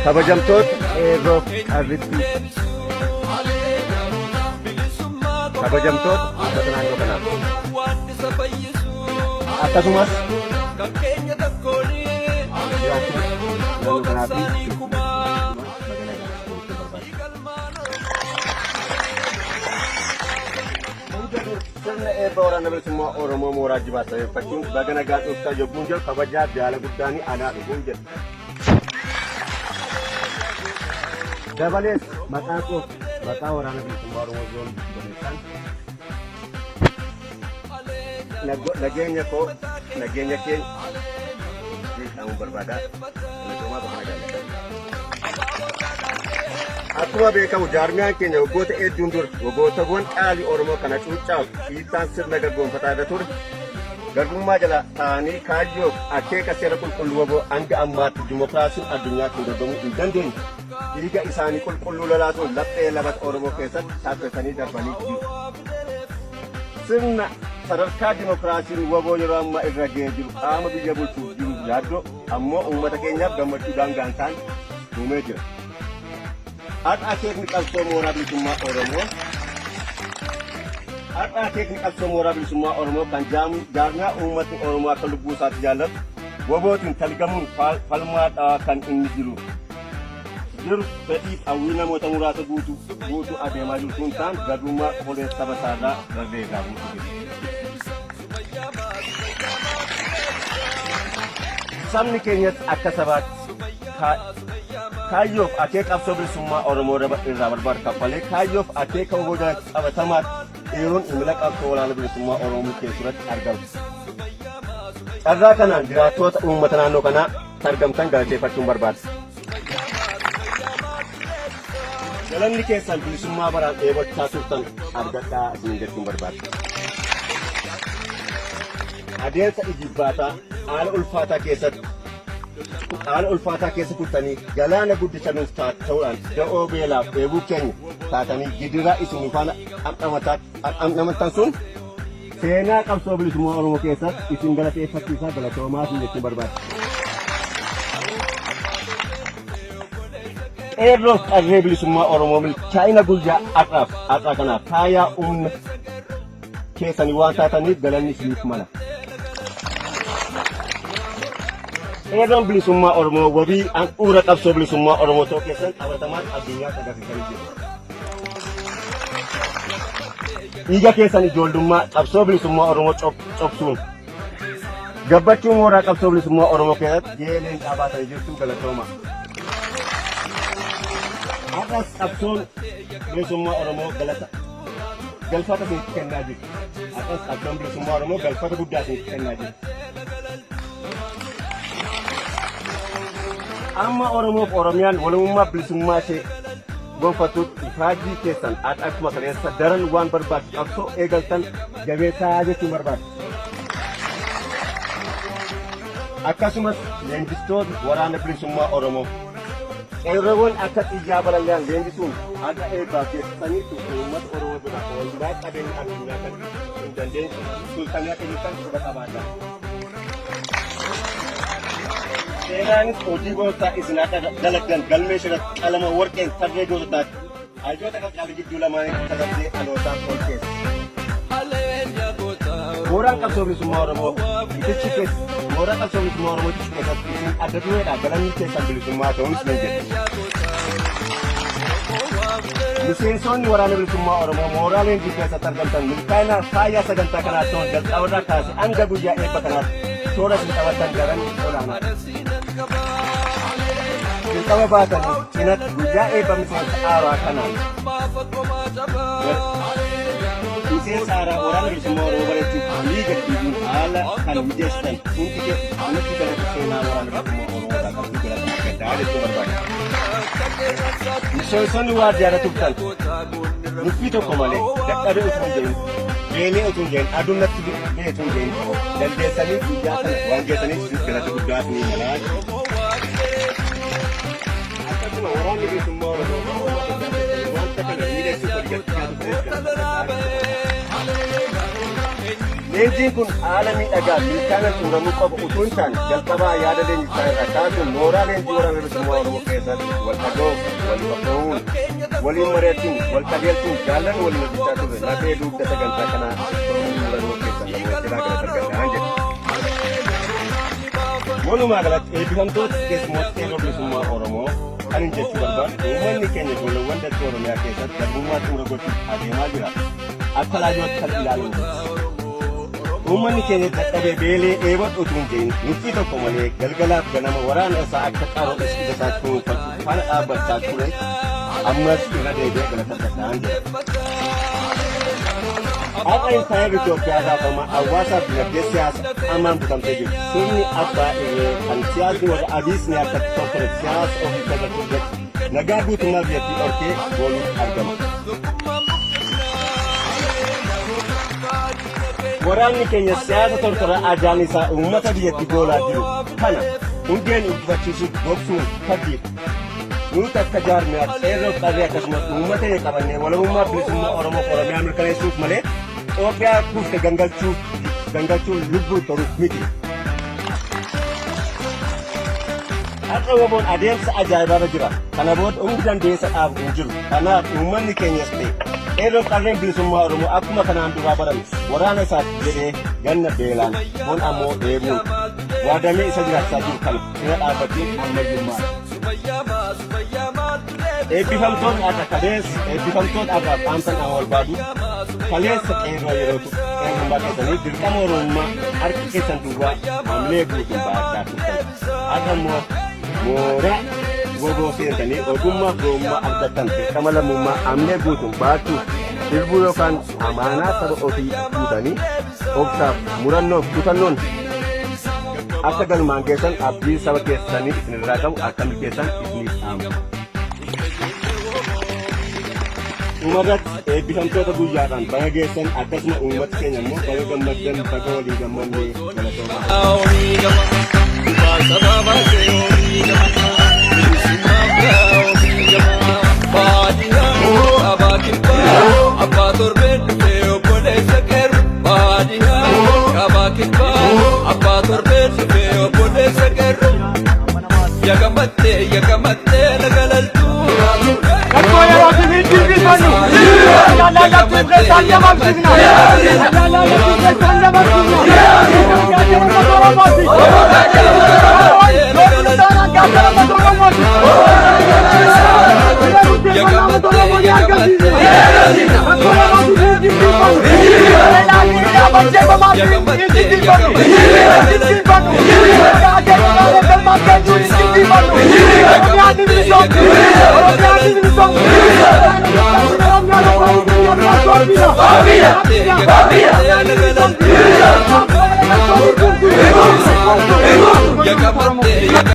Kabajamtoota Eerroof Qarritti kabajamtoota uffata naannoo kanaaf akkasumas naannoo kanaaf sirna eebba waraana bilisummaa Oromoo mooraa Jibaat sababeeffachuun baga nagaa dhuftaa yogguun jedhu kabajaa jaala guddaanii anaa dhufuun jedhu. Dabalees maqaa koo maqaa waraana bilisummaa Oromoo zoon Boneessan nageenya koo nageenya keenya jedhamuun barbaadaa nageenya bakka nagaa. Akkuma beekamu jaarmiyaan keenya waggoota hedduun dura waggootawwan qaalii Oromoo kana cuuccaaf dhiibbaan sirna garboonfataa irra ture garbummaa jala ta'anii kaayyoo akeeka seera qulqulluu waboo hanga ammaatti dimokiraasiin addunyaatti dorgomuu hin dandeenye. Dhiiga isaanii qulqulluu lolaasuun laphee lammata Oromoo keessatti taasisanii darbanii jiru. Sirna sadarkaa dimokiraasiin waboo yeroo ammaa irra ga'ee jiru qaama biyya bulchuuf jiru yaaddoo ammoo uummata keenyaaf gammachuu daangaan ta'an uumee jira. Har'a akeekni qabsoo mooraa bilisummaa Oromoo kan jaarmiyaa uummatni Oromoo akka lubbuu isaatti jaallatu wabootiin talgamuun falmaadhaa kan inni jiru fedhiif hawwii namoota muraasa guutuu adeemaa jiru sun ta'an garbummaa qolee saba isaarraa rarreegaa guutuu jiru. Sabni keenyas akka sabaatti kaayyoof akeeka qabsoo bilisummaa Oromoo irraa barbaadu kaffalee kaayyoof akeeka waboo jalatti qabatamaatti dhiiroon imala qabsoo waraana bilisummaa Oromoo keessatti argamu. Carraa kanaan jiraattoota uummata naannoo kanaa argamtan galateeffachuun barbaada. Galanni keessan bilisummaa baraan dheebochaa turtan argadhaa isin jechuun barbaada. Adeemsa Jibbaataa haala ulfaataa keessa turtanii galaana guddicha nuuf ta'uudhaan da'oo beelaaf dheebuu keenya taatanii gidiraa isin faana dhamdhamattan sun seenaa qabsoo bilisummaa Oromoo keessatti isin galateeffachiisaa galatoomaa isin jechuun barbaada. Eerroof qarree bilisummaa Oromoo milkaa'ina guyyaa har'aa kanaaf faayaa humna keessanii waan taataniif galanni isiniif mala. Eerroon bilisummaa Oromoo wabii handhuura qabsoo bilisummaa Oromoo ta'uu keessan qabatamaan addunyaa agarsiisanii jiru. Dhiiga keessan ijoollummaa qabsoo bilisummaa Oromoo cobsuun gabbachuu mooraa qabsoo bilisummaa Oromoo keessatti gahee qabaatanii jirtu galatooma. Har'as qabsoon bilisummaa Oromoo galfata isinitti kennaa jiru. Har'as qabsoon bilisummaa Oromoo galfata guddaa isinitti kennaa jiru. Amma Oromoof Oromiyaan walummaa bilisummaa ishee gonfatuutti ifaajii keessan akkuma kaleessa daran waan barbaadu qabsoo eegaltan jabeessaa jechuun barbaada. Akkasumas leenjistoota waraana bilisummaa Oromoo qeerroowwan akka xiyyaa balali'an leenjisuun akka eebbaa keessaniitu uummata Oromoo bira walduraa qabeenya addunyaa kan hin dandeenye sultanii akka jirtan quba qabaadha. Seeraanis hojii goota isin akka dalagdan galmee shirratti qalama warqeen tarree gootataa hayyoota qaqqabii jidduu lamaanii tajaajillee dhalootaan ol keessa. Mooraan qabsoo bilisummaa Oromoo itichi keessa mooraan qabsoo bilisummaa Oromoo itichi keessatti isin adda dureedhaa galanni keessan bilisummaa ta'uunis ni jedhu. Miseensonni waraana bilisummaa Oromoo mooraa leenjii keessatti argamtan milkaa'ina faayyaa sagantaa kanaa ta'uun jalqabarraa kaase hanga guyyaa eebba kanaatti toora isin qabatan daran olaanaa. Silqaba baatanii cinatti guyyaa eebba miseensa aaraa kanaan miseensa aaraa waraana bilisummaa Oromoo barachuuf halluu gadhiisuun haala kan mijeessitan hundi galata seenaa waraana bilisummaa Oromoo qabduu galata gaddaa jechuu barbaada. Miseensonni waardiyaadha turtan nuffii tokko malee dadhabee utuu hin jedhin beelee utuu hin jedhin aduun natti bee utuu hin jedhin dandeessanii guyyaa kana waan geessaniif galata guddaa ni malaa. Akkasuma waraanni bilisummaa Oromoo wanta kana miidhagsuuf hojjechaa leenjiin kun haala miidhagaa milkaana xumuramuu qabu utuu hin taane jalqabaa yaada leenjichaa irraa kaasuun mooraa leenjii waraana bilisummaa Oromoo keessatti wal dhaga'uuf wal qabda'uun waliin mari'achuun wal qajeelchuun jaallan waliin hojjechaa turre lafee dugda sagantaa kanaa murannoo keessan namoota jiraa galata argadhaan jedhe. Walumaa galatti eebbifamtoota keessummoota qeerroo bilisummaa Oromoo kan hin jechuu barbaadu uummanni keenya ijoolleewwan dachee Oromiyaa keessatti garbummaa xumura gochuuf adeemaa jira. Akka laajootti kan ilaalu uummanni keenya dadhabee beelee dheebodhu utuu hin jedhin nuffii tokko malee galgalaaf ganama waraana isaa akka qaroo isaa kunuunfatu faana dhaabbachaa ture ammas irra deebi'ee galata argadhaan jedha. Har'a insaayir Itoophiyaa raafama hawaasaaf dinagdee siyaasa ammaan butamtee jirti. Sirni abbaa irree kan siyaasni warra adiisni akka tokkotti siyaasa ofii irratti nagaa guutummaa biyyattii dhorkee gooluuf argama. Waraanni keenya siyaasa tortora ajaan isaa uummata biyyattii goolaa jiru kana hundeen uddifachiisuuf gogsuun fadhiidha. Nuti akka jaarmiyaatti qeerroo qarree akkasumas uummata qabannee walabummaa bilisummaa Oromoo Oromiyaa mirkaneessuuf malee Itoophiyaa kuufte gangalchuun lubbuu toruuf miti. Har'a waboon adeemsa ajaa'ibaarra jira. Kana booda humni dandeessa dhaabu hin jiru. Kanaaf uummanni keenyas ta'e qeerroo qarreen bilisummaa Oromoo akkuma kanaan duraa barame waraana isaatti jedhee ganna beelaan kun ammoo deebi'uun waadamee isa jiraachisaa jiru kana sina dhaabbatee ammayyummaa. Eebbifamtoonni akka kaleessa eebbifamtoonni akka qaamsan wal baadu kaleessa qeerroo yeroo qeerrummaa keessanii dirqama Oromummaa harki keessan duwwaa hamilee guutuun baachaa turtan. Akka immoo mooraa gogoo seentanii ogummaa gommaa argattan dirqama lammummaa hamilee guutuun baachuuf dirbuu yookaan amaanaa saba ofii guutanii obsaaf murannoof kutannoon akka galmaan geessan abdii saba keessanii isinirraa qabu akka milkeessan isiniif dhaamu. Uummatatti eebbifamtoota guyyaadhaan baga geessan akkasuma uummata keenya immoo baga gammaddan baga walii gammannee Yakamatte nagalaltu Oromiyaa